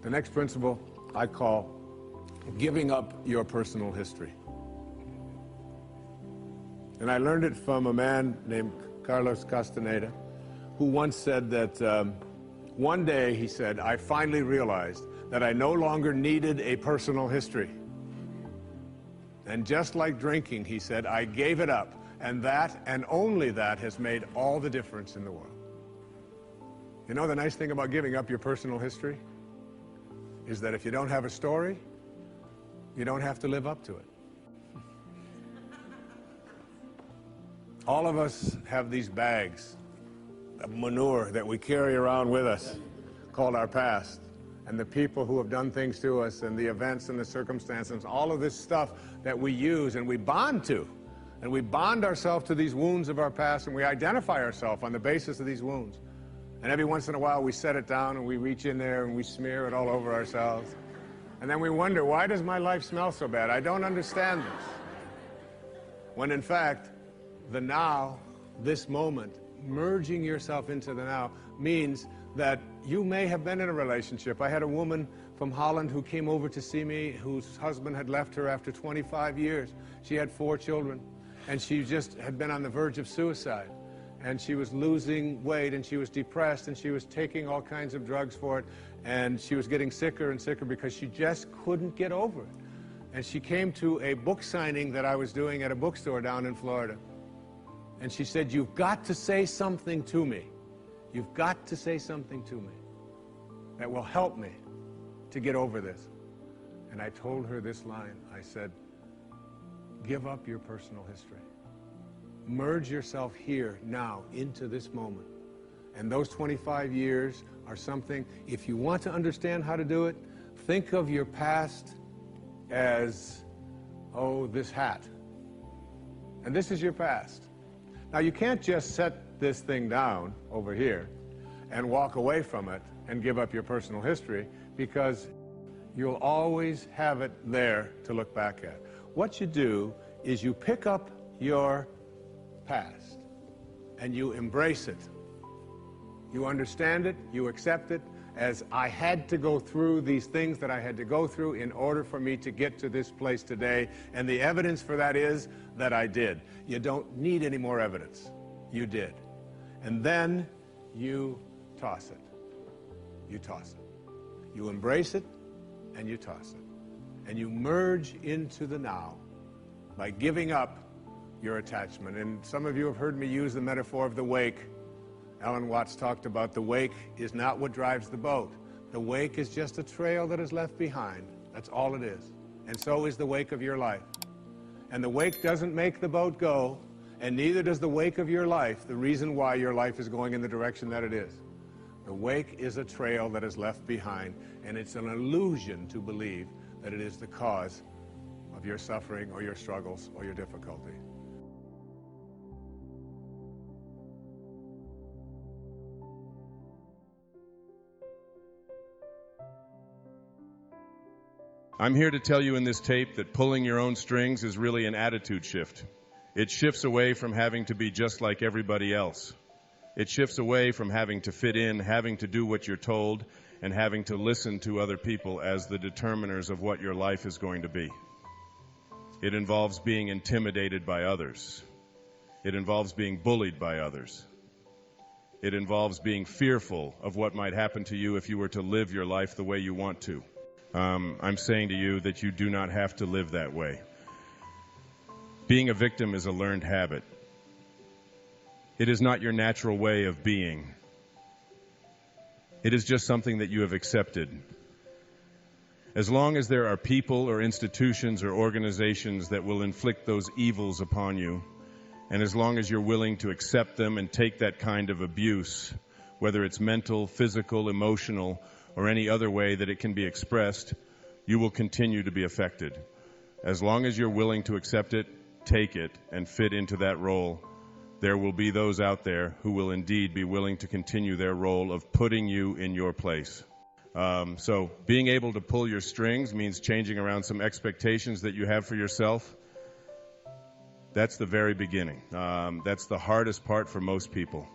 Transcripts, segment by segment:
The next principle I call giving up your personal history. And I learned it from a man named Carlos Castaneda, who once said that one day, he said, I finally realized that I no longer needed a personal history. And just like drinking, he said, I gave it up. And that, and only that, has made all the difference in the world. You know the nice thing about giving up your personal history? Is that if you don't have a story, you don't have to live up to it. All of us have these bags of manure that we carry around with us called our past, and the people who have done things to us, and the events and the circumstances, all of this stuff that we use and we bond to. And we bond ourselves to these wounds of our past, and we identify ourselves on the basis of these wounds. And every once in a while we set it down and we reach in there and we smear it all over ourselves. And then we wonder, why does my life smell so bad? I don't understand this. When in fact, the now, this moment, merging yourself into the now, means that you may have been in a relationship. I had a woman from Holland who came over to see me, whose husband had left her after 25 years. She had 4 children, and she just had been on the verge of suicide. And she was losing weight, and she was depressed, and she was taking all kinds of drugs for it, and she was getting sicker and sicker because she just couldn't get over it. And she came to a book signing that I was doing at a bookstore down in Florida. And she said, you've got to say something to me. You've got to say something to me that will help me to get over this. And I told her this line. I said, give up your personal history. Merge yourself here, now, into this moment. And those 25 years are something, if you want to understand how to do it, think of your past as, oh, this hat. And this is your past. Now, you can't just set this thing down over here and walk away from it and give up your personal history, because you'll always have it there to look back at. What you do is you pick up your past and you embrace it. You understand it, you accept it as, I had to go through these things that I had to go through in order for me to get to this place today, and the evidence for that is that I did. You don't need any more evidence. You did. And then you toss it. You toss it. You embrace it and you toss it. And you merge into the now by giving up your attachment. And some of you have heard me use the metaphor of the wake. Alan Watts talked about the wake is not what drives the boat. The wake is just a trail that is left behind. That's all it is. And so is the wake of your life. And the wake doesn't make the boat go, and neither does the wake of your life, the reason why your life is going in the direction that it is. The wake is a trail that is left behind, and it's an illusion to believe that it is the cause of your suffering or your struggles or your difficulty. I'm here to tell you in this tape that pulling your own strings is really an attitude shift. It shifts away from having to be just like everybody else. It shifts away from having to fit in, having to do what you're told, and having to listen to other people as the determiners of what your life is going to be. It involves being intimidated by others. It involves being bullied by others. It involves being fearful of what might happen to you if you were to live your life the way you want to. I'm saying to you that you do not have to live that way. Being a victim is a learned habit. It is not your natural way of being. It is just something that you have accepted. As long as there are people or institutions or organizations that will inflict those evils upon you, and as long as you're willing to accept them and take that kind of abuse, whether it's mental, physical, emotional, or any other way that it can be expressed, you will continue to be affected. As long as you're willing to accept it, take it, and fit into that role, there will be those out there who will indeed be willing to continue their role of putting you in your place. So being able to pull your strings means changing around some expectations that you have for yourself. That's the very beginning. That's the hardest part for most people.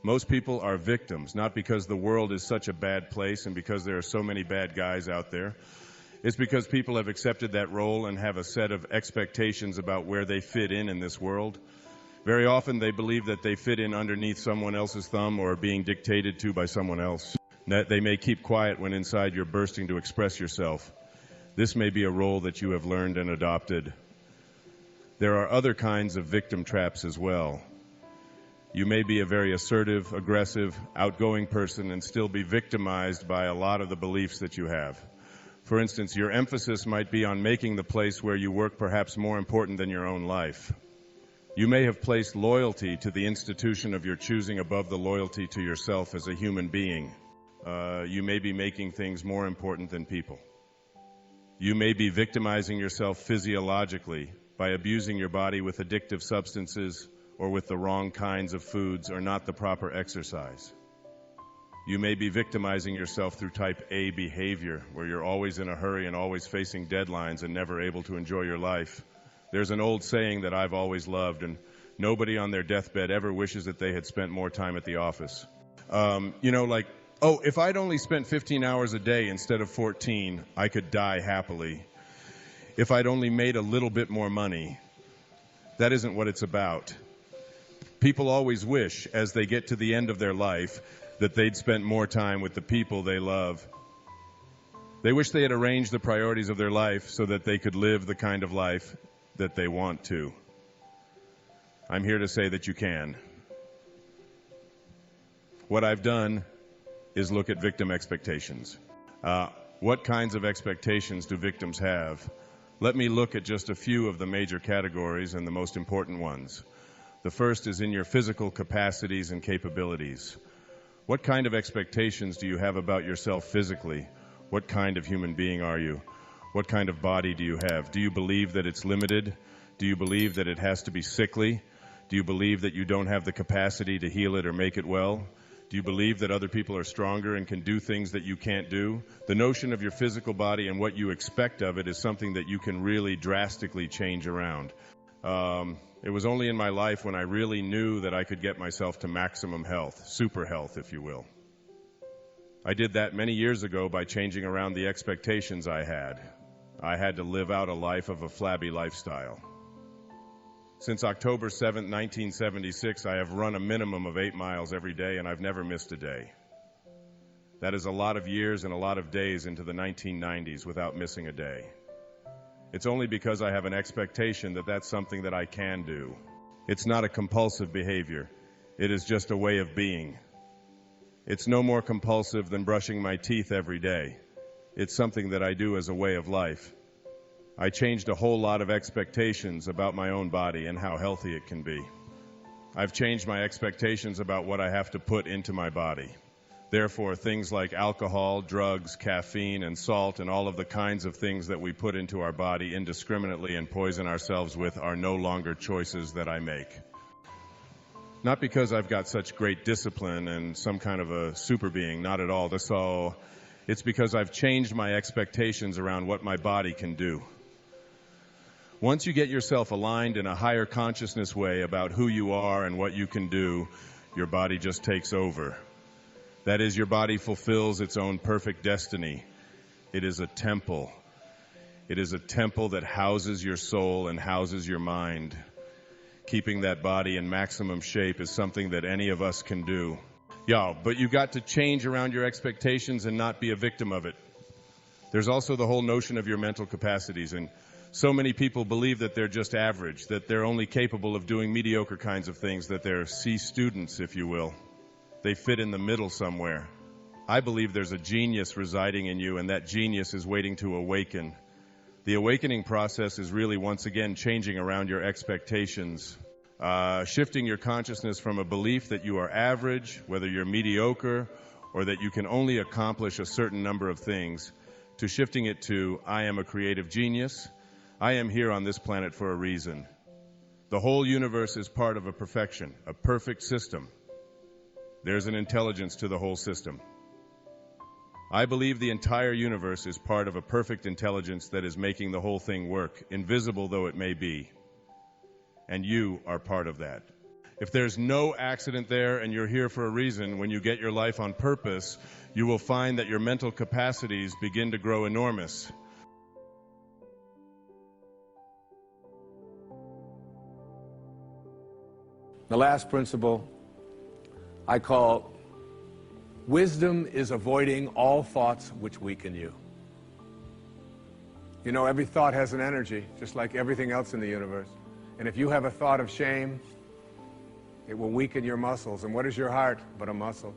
Most people are victims, not because the world is such a bad place and because there are so many bad guys out there. It's because people have accepted that role and have a set of expectations about where they fit in this world. Very often they believe that they fit in underneath someone else's thumb or being dictated to by someone else. That they may keep quiet when inside you're bursting to express yourself. This may be a role that you have learned and adopted. There are other kinds of victim traps as well. You may be a very assertive, aggressive, outgoing person and still be victimized by a lot of the beliefs that you have. For instance, your emphasis might be on making the place where you work perhaps more important than your own life. You may have placed loyalty to the institution of your choosing above the loyalty to yourself as a human being. You may be making things more important than people. You may be victimizing yourself physiologically by abusing your body with addictive substances or with the wrong kinds of foods or not the proper exercise. You may be victimizing yourself through type A behavior, where you're always in a hurry and always facing deadlines and never able to enjoy your life. There's an old saying that I've always loved, and nobody on their deathbed ever wishes that they had spent more time at the office. If I'd only spent 15 hours a day instead of 14, I could die happily. If I'd only made a little bit more money. That isn't what it's about. People always wish, as they get to the end of their life, that they'd spent more time with the people they love. They wish they had arranged the priorities of their life so that they could live the kind of life that they want to. I'm here to say that you can. What I've done is look at victim expectations. What kinds of expectations do victims have? Let me look at just a few of the major categories and the most important ones. The first is in your physical capacities and capabilities. What kind of expectations do you have about yourself physically? What kind of human being are you? What kind of body do you have? Do you believe that it's limited? Do you believe that it has to be sickly? Do you believe that you don't have the capacity to heal it or make it well? Do you believe that other people are stronger and can do things that you can't do? The notion of your physical body and what you expect of it is something that you can really drastically change around. It was only in my life when I really knew that I could get myself to maximum health, super health, if you will. I did that many years ago by changing around the expectations I had. I had to live out a life of a flabby lifestyle. Since October 7, 1976, I have run a minimum of 8 miles every day, and I've never missed a day. That is a lot of years and a lot of days into the 1990s without missing a day. It's only because I have an expectation that that's something that I can do. It's not a compulsive behavior. It is just a way of being. It's no more compulsive than brushing my teeth every day. It's something that I do as a way of life. I changed a whole lot of expectations about my own body and how healthy it can be. I've changed my expectations about what I have to put into my body. Therefore, things like alcohol, drugs, caffeine, and salt, and all of the kinds of things that we put into our body indiscriminately and poison ourselves with are no longer choices that I make. Not because I've got such great discipline and some kind of a super being, not at all. So it's because I've changed my expectations around what my body can do. Once you get yourself aligned in a higher consciousness way about who you are and what you can do, your body just takes over. That is, your body fulfills its own perfect destiny. It is a temple. It is a temple that houses your soul and houses your mind. Keeping that body in maximum shape is something that any of us can do. But you got to change around your expectations and not be a victim of it. There's also the whole notion of your mental capacities, and so many people believe that they're just average, that they're only capable of doing mediocre kinds of things, that they're C students, if you will. They fit in the middle somewhere. I believe there's a genius residing in you, and that genius is waiting to awaken. The awakening process is really, once again, changing around your expectations, shifting your consciousness from a belief that you are average, whether you're mediocre, or that you can only accomplish a certain number of things, to shifting it to, I am a creative genius. I am here on this planet for a reason. The whole universe is part of a perfection, a perfect system. There's an intelligence to the whole system. I believe the entire universe is part of a perfect intelligence that is making the whole thing work, invisible though it may be. And you are part of that. If there's no accident there and you're here for a reason, when you get your life on purpose, you will find that your mental capacities begin to grow enormous. The last principle I call wisdom is avoiding all thoughts which weaken you. You know, every thought has an energy, just like everything else in the universe. And if you have a thought of shame, it will weaken your muscles. And what is your heart but a muscle?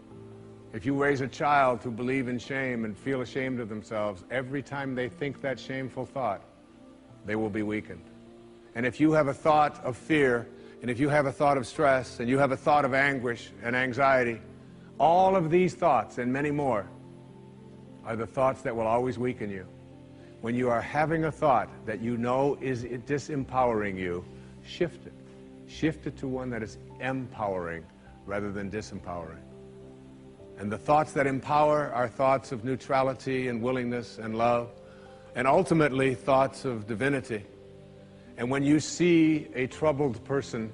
If you raise a child to believe in shame and feel ashamed of themselves, every time they think that shameful thought, they will be weakened. And if you have a thought of fear, and if you have a thought of stress, and you have a thought of anguish and anxiety, all of these thoughts and many more are the thoughts that will always weaken you. When you are having a thought that you know is disempowering you, shift it. Shift it to one that is empowering rather than disempowering. And the thoughts that empower are thoughts of neutrality and willingness and love, and ultimately thoughts of divinity. And when you see a troubled person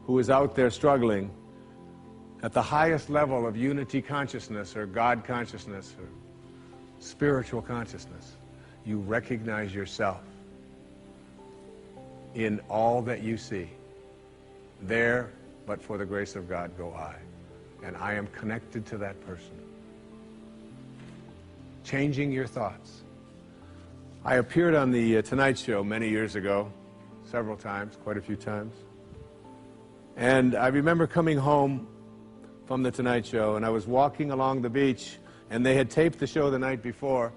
who is out there struggling at the highest level of unity consciousness or God consciousness or spiritual consciousness, you recognize yourself in all that you see. There, but for the grace of God, go I. And I am connected to that person. Changing your thoughts. I appeared on the Tonight Show many years ago, several times, quite a few times. And I remember coming home from the Tonight Show, and I was walking along the beach, and they had taped the show the night before,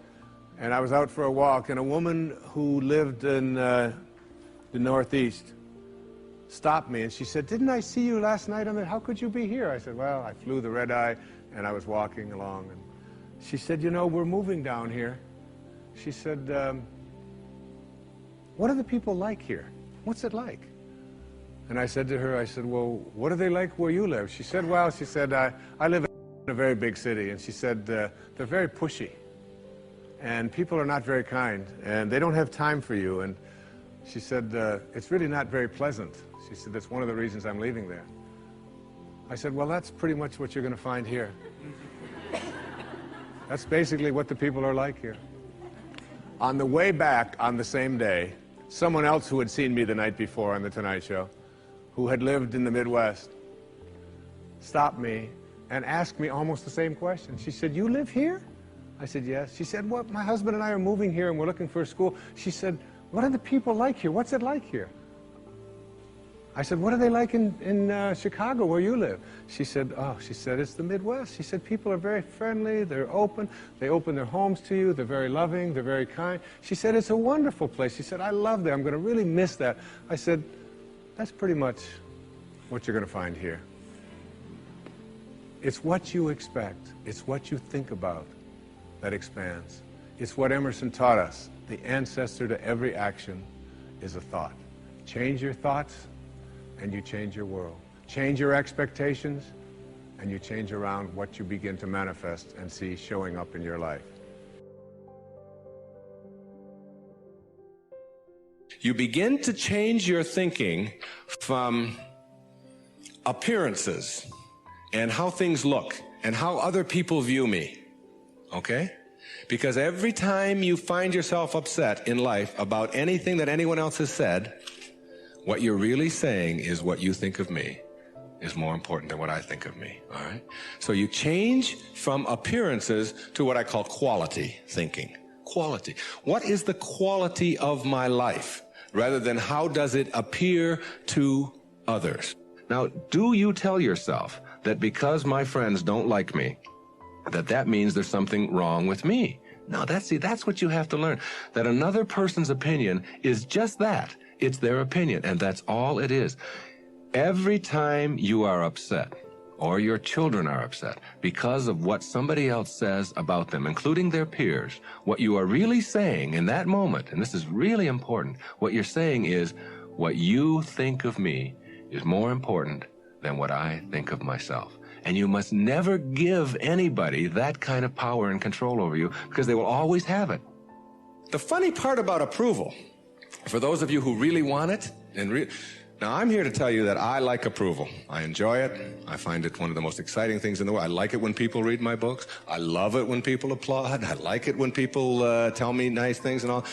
and I was out for a walk, and a woman who lived in the Northeast stopped me, and she said, "Didn't I see you last night on the, how could you be here?" I said, "Well, I flew the red eye, and I was walking along." And she said, "You know, we're moving down here." She said, "What are the people like here? What's it like?" And I said to her, I said, "Well, what are they like where you live?" She said, "Well," she said, I live in a very big city." And she said, "They're very pushy. And people are not very kind. And they don't have time for you." And she said, "It's really not very pleasant." She said, "That's one of the reasons I'm leaving there." I said, "Well, that's pretty much what you're going to find here." That's basically what the people are like here. On the way back on the same day, someone else who had seen me the night before on the Tonight Show, who had lived in the Midwest, stopped me and asked me almost the same question. She said, "You live here?" I said, "Yes." She said, "Well, my husband and I are moving here and we're looking for a school." She said, "What are the people like here? What's it like here?" I said, "What are they like in Chicago where you live?" She said, "Oh," she said, "it's the Midwest." She said, "People are very friendly, they're open, they open their homes to you, they're very loving, they're very kind." She said, "It's a wonderful place." She said, "I love that, I'm going to really miss that." I said, "That's pretty much what you're going to find here." It's what you expect, it's what you think about that expands. It's what Emerson taught us. The ancestor to every action is a thought. Change your thoughts, and you change your world. Change your expectations, and you change around what you begin to manifest and see showing up in your life. You begin to change your thinking from appearances and how things look and how other people view me. Okay? Because every time you find yourself upset in life about anything that anyone else has said, what you're really saying is what you think of me is more important than what I think of me, all right? So you change from appearances to what I call quality thinking. Quality. What is the quality of my life? Rather than how does it appear to others? Now, do you tell yourself that because my friends don't like me, that means there's something wrong with me? No, that's what you have to learn. That another person's opinion is just that. It's their opinion, and that's all it is. Every time you are upset, or your children are upset, because of what somebody else says about them, including their peers, what you are really saying in that moment, and this is really important, what you're saying is, what you think of me is more important than what I think of myself. And you must never give anybody that kind of power and control over you, because they will always have it. The funny part about approval, for those of you who really want it, and Now, I'm here to tell you that I like approval. I enjoy it. I find it one of the most exciting things in the world. I like it when people read my books. I love it when people applaud. I like it when people tell me nice things and all.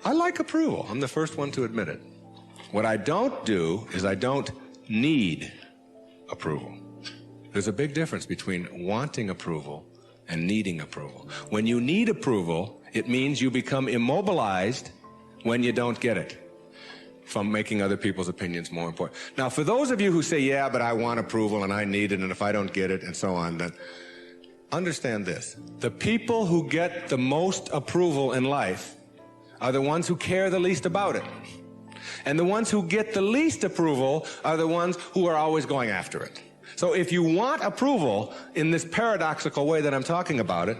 I like approval. I'm the first one to admit it. What I don't do is I don't need approval. There's a big difference between wanting approval and needing approval. When you need approval, it means you become immobilized when you don't get it, from making other people's opinions more important. Now, for those of you who say, yeah, but I want approval and I need it, and if I don't get it, and so on, then understand this. The people who get the most approval in life are the ones who care the least about it. And the ones who get the least approval are the ones who are always going after it. So if you want approval in this paradoxical way that I'm talking about it,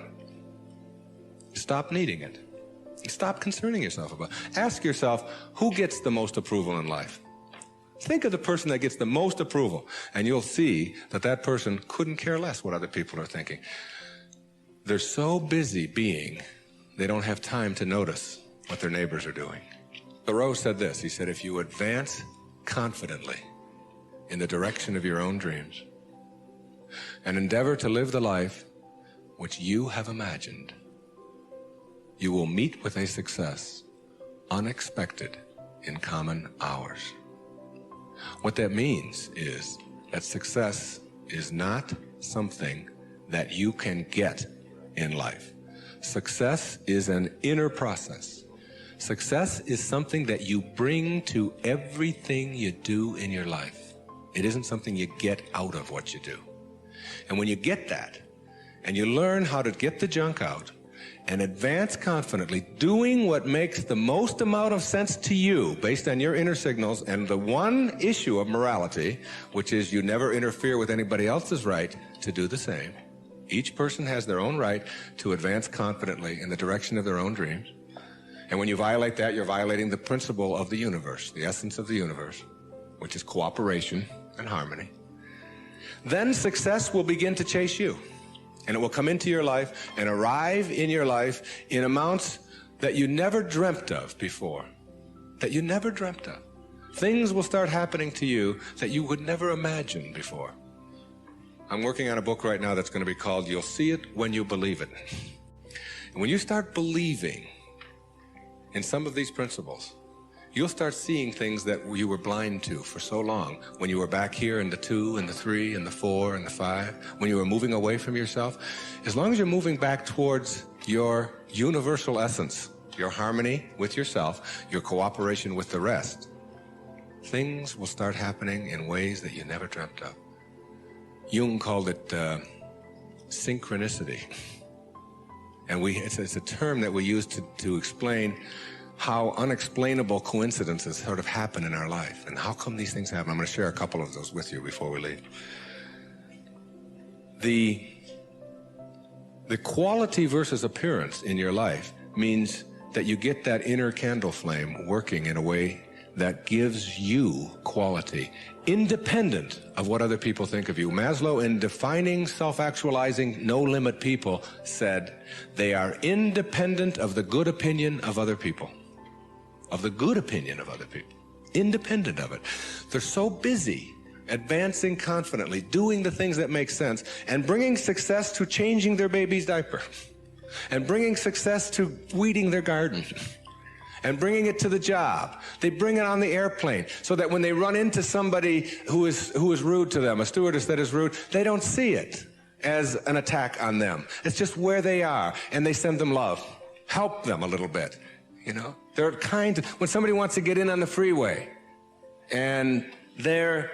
stop needing it. Stop concerning yourself about it. Ask yourself, who gets the most approval in life? Think of the person that gets the most approval, and you'll see that that person couldn't care less what other people are thinking. They're so busy being, they don't have time to notice what their neighbors are doing. Thoreau said this. He said, if you advance confidently in the direction of your own dreams and endeavor to live the life which you have imagined, you will meet with a success unexpected in common hours. What that means is that success is not something that you can get in life. Success is an inner process. Success is something that you bring to everything you do in your life. It isn't something you get out of what you do. And when you get that, and you learn how to get the junk out, and advance confidently, doing what makes the most amount of sense to you based on your inner signals and the one issue of morality, which is you never interfere with anybody else's right to do the same. Each person has their own right to advance confidently in the direction of their own dreams. And when you violate that, you're violating the principle of the universe, the essence of the universe, which is cooperation and harmony. Then success will begin to chase you. And it will come into your life and arrive in your life in amounts that you never dreamt of before. That you never dreamt of. Things will start happening to you that you would never imagine before. I'm working on a book right now that's going to be called You'll See It When You Believe It. And when you start believing in some of these principles, you'll start seeing things that you were blind to for so long. When you were back here in the 2 and the 3 and the 4 and the 5, when you were moving away from yourself, as long as you're moving back towards your universal essence, your harmony with yourself, your cooperation with the rest, things will start happening in ways that you never dreamt of. Jung called it synchronicity. And it's a term that we use to explain how unexplainable coincidences sort of happen in our life. And how come these things happen? I'm going to share a couple of those with you before we leave. The quality versus appearance in your life means that you get that inner candle flame working in a way that gives you quality, independent of what other people think of you. Maslow, in defining self-actualizing, no-limit people, said they are independent of the good opinion of other people. Of the good opinion of other people. Independent of it. They're so busy advancing confidently, doing the things that make sense, and bringing success to changing their baby's diaper, and bringing success to weeding their garden, and bringing it to the job. They bring it on the airplane so that when they run into somebody who is rude to them, a stewardess that is rude, they don't see it as an attack on them. It's just where they are, and they send them love. Help them a little bit, you know? They're kind. When somebody wants to get in on the freeway, and they're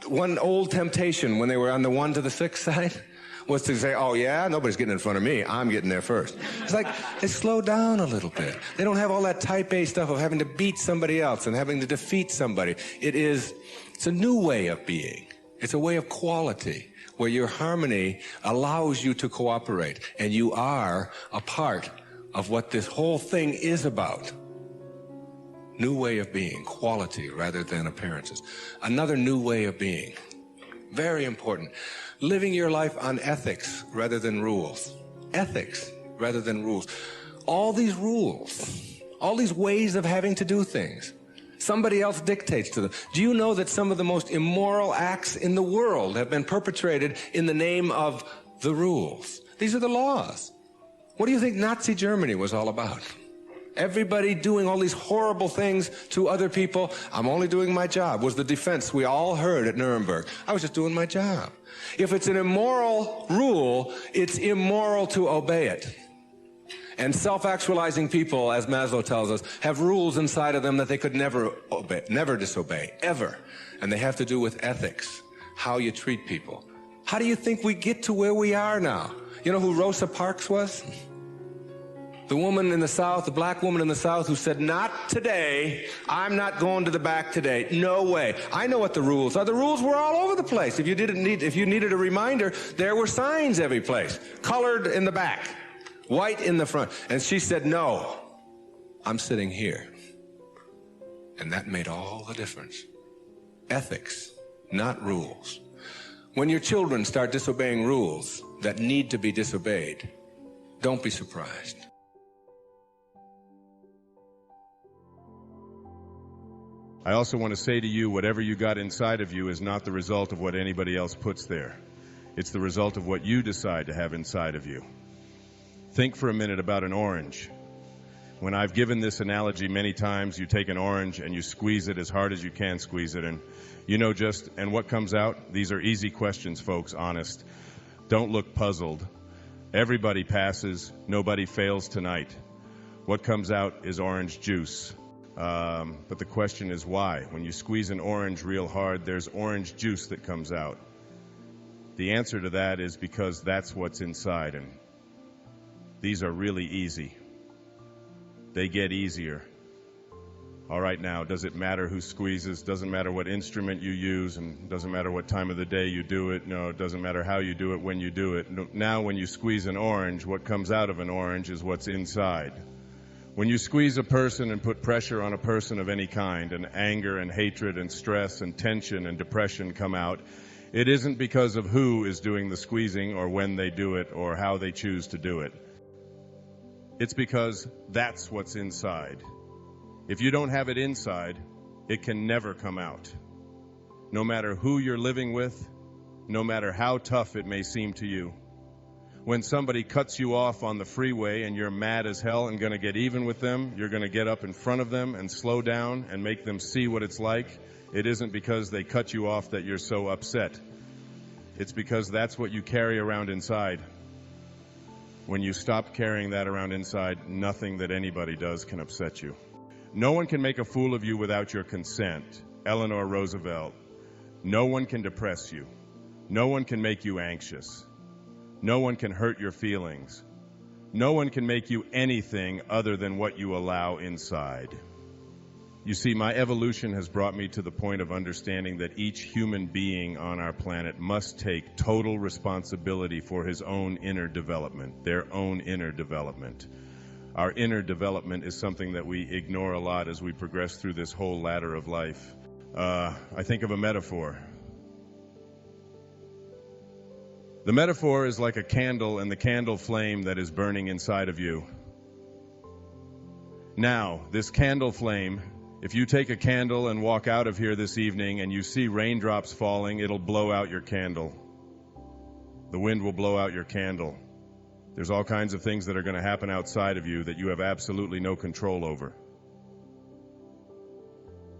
one old temptation when they were on the 1 to the 6 side was to say, oh yeah, nobody's getting in front of me, I'm getting there first. It's like, they slow down a little bit. They don't have all that type A stuff of having to beat somebody else and having to defeat somebody. It's a new way of being. It's a way of quality where your harmony allows you to cooperate, and you are a part of what this whole thing is about. New way of being, quality rather than appearances. Another new way of being, very important. Living your life on ethics rather than rules. Ethics rather than rules. All these rules, all these ways of having to do things, Somebody else dictates to them. Do you know that some of the most immoral acts in the world have been perpetrated in the name of the rules? These are the laws. What do you think Nazi Germany was all about? Everybody doing all these horrible things to other people. I'm only doing my job was the defense we all heard at Nuremberg. I was just doing my job. If it's an immoral rule, it's immoral to obey it. And self-actualizing people, as Maslow tells us, have rules inside of them that they could never obey, never disobey, ever. And they have to do with ethics, how you treat people. How do you think we get to where we are now? You know who Rosa Parks was? The woman in the South, the black woman in the South who said, not today, I'm not going to the back today, no way. I know what the rules are. The rules were all over the place. If you needed a reminder, there were signs every place, colored in the back, white in the front. And she said, no, I'm sitting here. And that made all the difference. Ethics, not rules. When your children start disobeying rules that need to be disobeyed, don't be surprised. I also want to say to you, whatever you got inside of you is not the result of what anybody else puts there. It's the result of what you decide to have inside of you. Think for a minute about an orange. When I've given this analogy many times, you take an orange and you squeeze it as hard as you can squeeze it, and you know and what comes out? These are easy questions, folks, honest. Don't look puzzled. Everybody passes, nobody fails tonight. What comes out is orange juice. But the question is why? When you squeeze an orange real hard, there's orange juice that comes out. The answer to that is because that's what's inside, and these are really easy. They get easier. All right, now, does it matter who squeezes? Doesn't matter what instrument you use, and doesn't matter what time of the day you do it. No, it doesn't matter how you do it, when you do it. No, now, when you squeeze an orange, what comes out of an orange is what's inside. When you squeeze a person and put pressure on a person of any kind, and anger and hatred and stress and tension and depression come out, it isn't because of who is doing the squeezing or when they do it or how they choose to do it. It's because that's what's inside. If you don't have it inside, it can never come out. No matter who you're living with, no matter how tough it may seem to you. When somebody cuts you off on the freeway and you're mad as hell and going to get even with them, you're going to get up in front of them and slow down and make them see what it's like. It isn't because they cut you off that you're so upset. It's because that's what you carry around inside. When you stop carrying that around inside, nothing that anybody does can upset you. No one can make a fool of you without your consent. Eleanor Roosevelt. No one can depress you. No one can make you anxious. No one can hurt your feelings. No one can make you anything other than what you allow inside. You see, my evolution has brought me to the point of understanding that each human being on our planet must take total responsibility for his own inner development, their own inner development. Our inner development is something that we ignore a lot as we progress through this whole ladder of life. I think of a metaphor. The metaphor is like a candle and the candle flame that is burning inside of you. Now, this candle flame, if you take a candle and walk out of here this evening and you see raindrops falling, it'll blow out your candle. The wind will blow out your candle. There's all kinds of things that are going to happen outside of you that you have absolutely no control over.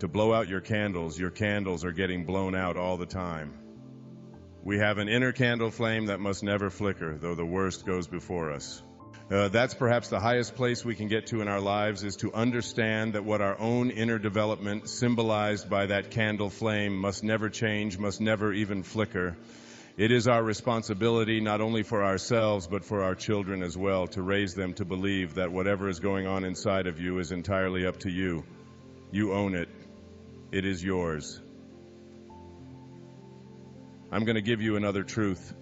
To blow out your candles are getting blown out all the time. We have an inner candle flame that must never flicker, though the worst goes before us. That's perhaps the highest place we can get to in our lives, is to understand that what our own inner development, symbolized by that candle flame, must never change, must never even flicker. It is our responsibility, not only for ourselves, but for our children as well, to raise them to believe that whatever is going on inside of you is entirely up to you. You own it. It is yours. I'm going to give you another truth.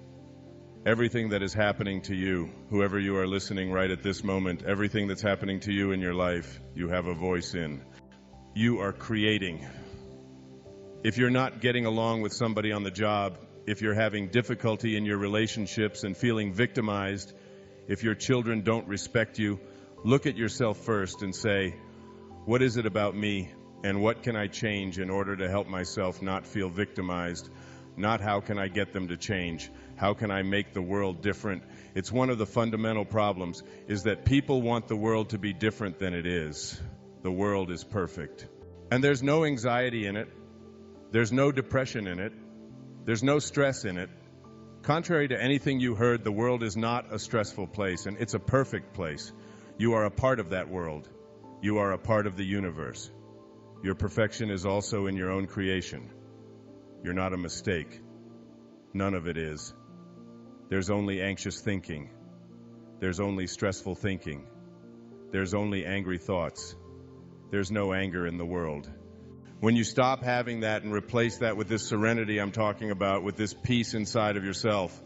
Everything that is happening to you, whoever you are listening right at this moment, everything that's happening to you in your life, you have a voice in. You are creating. If you're not getting along with somebody on the job, if you're having difficulty in your relationships and feeling victimized, if your children don't respect you, look at yourself first and say, what is it about me And what can I change in order to help myself not feel victimized? Not how can I get them to change? How can I make the world different? It's one of the fundamental problems, is that people want the world to be different than it is. The world is perfect. And there's no anxiety in it. There's no depression in it. There's no stress in it. Contrary to anything you heard, the world is not a stressful place, and it's a perfect place. You are a part of that world. You are a part of the universe. Your perfection is also in your own creation. You're not a mistake. None of it is. There's only anxious thinking. There's only stressful thinking. There's only angry thoughts. There's no anger in the world. When you stop having that and replace that with this serenity I'm talking about, with this peace inside of yourself,